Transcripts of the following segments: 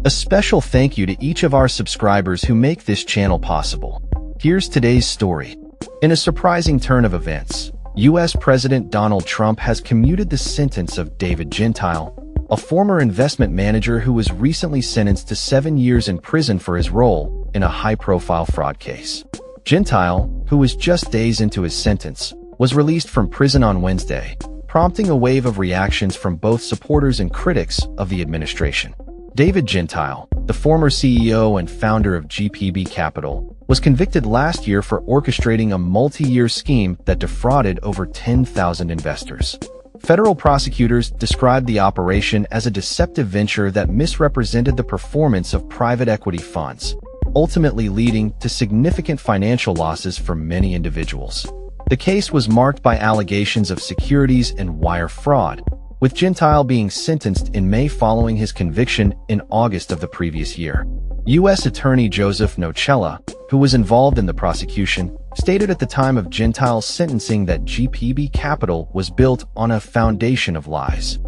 A special thank you to each of our subscribers who make this channel possible. Here's today's story. In a surprising turn of events, U.S. President Donald Trump has commuted the sentence of David Gentile, a former investment manager who was recently sentenced to 7 years in prison for his role in a high-profile fraud case. Gentile, who was just days into his sentence, was released from prison on Wednesday, prompting a wave of reactions from both supporters and critics of the administration. David Gentile, the former CEO and founder of GPB Capital, was convicted last year for orchestrating a multi-year scheme that defrauded over 10,000 investors. Federal prosecutors described the operation as a deceptive venture that misrepresented the performance of private equity funds, ultimately leading to significant financial losses for many individuals. The case was marked by allegations of securities and wire fraud, with Gentile being sentenced in May following his conviction in August of the previous year. U.S. Attorney Joseph Nocella, who was involved in the prosecution, stated at the time of Gentile's sentencing that GPB Capital was built on a foundation of lies.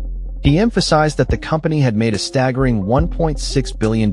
He emphasized that the company had made a staggering $1.6 billion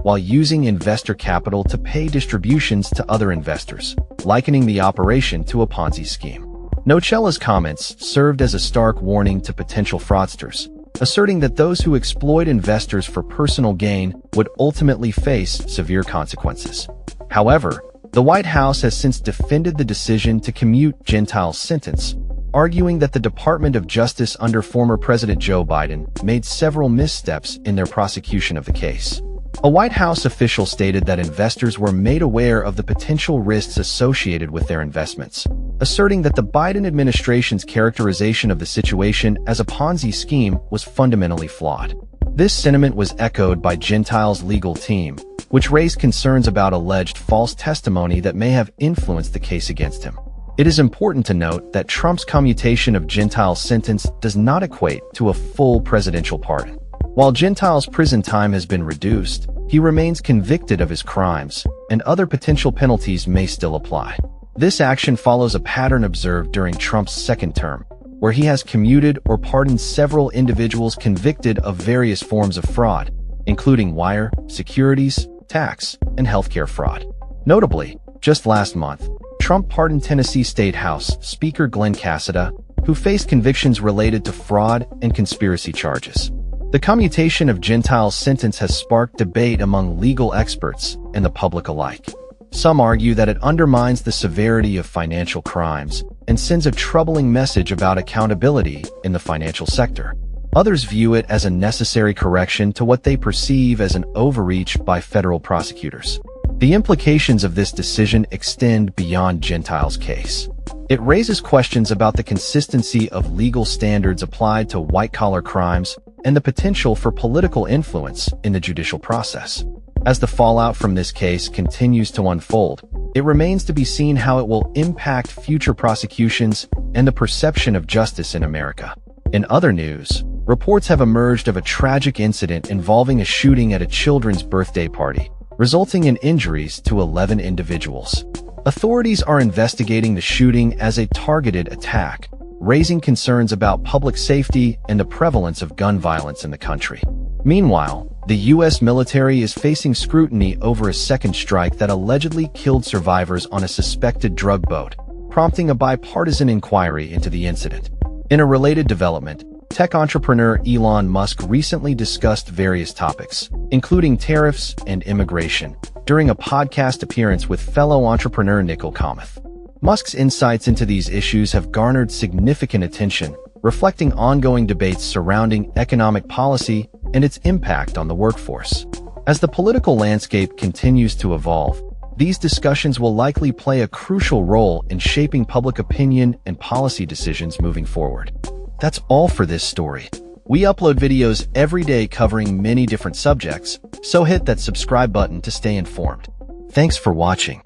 while using investor capital to pay distributions to other investors, likening the operation to a Ponzi scheme. Nocella's comments served as a stark warning to potential fraudsters, asserting that those who exploit investors for personal gain would ultimately face severe consequences. However, the White House has since defended the decision to commute Gentile's sentence, arguing that the Department of Justice under former President Joe Biden made several missteps in their prosecution of the case. A White House official stated that investors were made aware of the potential risks associated with their investments, asserting that the Biden administration's characterization of the situation as a Ponzi scheme was fundamentally flawed. This sentiment was echoed by Gentile's legal team, which raised concerns about alleged false testimony that may have influenced the case against him. It is important to note that Trump's commutation of Gentile's sentence does not equate to a full presidential pardon. While Gentile's prison time has been reduced, he remains convicted of his crimes, and other potential penalties may still apply. This action follows a pattern observed during Trump's second term, where he has commuted or pardoned several individuals convicted of various forms of fraud, including wire, securities, tax, and healthcare fraud. Notably, just last month, Trump pardoned Tennessee State House Speaker Glenn Casada, who faced convictions related to fraud and conspiracy charges. The commutation of Gentile's sentence has sparked debate among legal experts and the public alike. Some argue that it undermines the severity of financial crimes and sends a troubling message about accountability in the financial sector. Others view it as a necessary correction to what they perceive as an overreach by federal prosecutors. The implications of this decision extend beyond Gentile's case. It raises questions about the consistency of legal standards applied to white-collar crimes and the potential for political influence in the judicial process. As the fallout from this case continues to unfold, it remains to be seen how it will impact future prosecutions and the perception of justice in America. In other news, reports have emerged of a tragic incident involving a shooting at a children's birthday party, resulting in injuries to 11 individuals. Authorities are investigating the shooting as a targeted attack, raising concerns about public safety and the prevalence of gun violence in the country. Meanwhile, the U.S. military is facing scrutiny over a second strike that allegedly killed survivors on a suspected drug boat, prompting a bipartisan inquiry into the incident. In a related development, tech entrepreneur Elon Musk recently discussed various topics, including tariffs and immigration, during a podcast appearance with fellow entrepreneur Nicole Commuted. Musk's insights into these issues have garnered significant attention, reflecting ongoing debates surrounding economic policy and its impact on the workforce. As the political landscape continues to evolve, these discussions will likely play a crucial role in shaping public opinion and policy decisions moving forward. That's all for this story. We upload videos every day covering many different subjects, so hit that subscribe button to stay informed. Thanks for watching.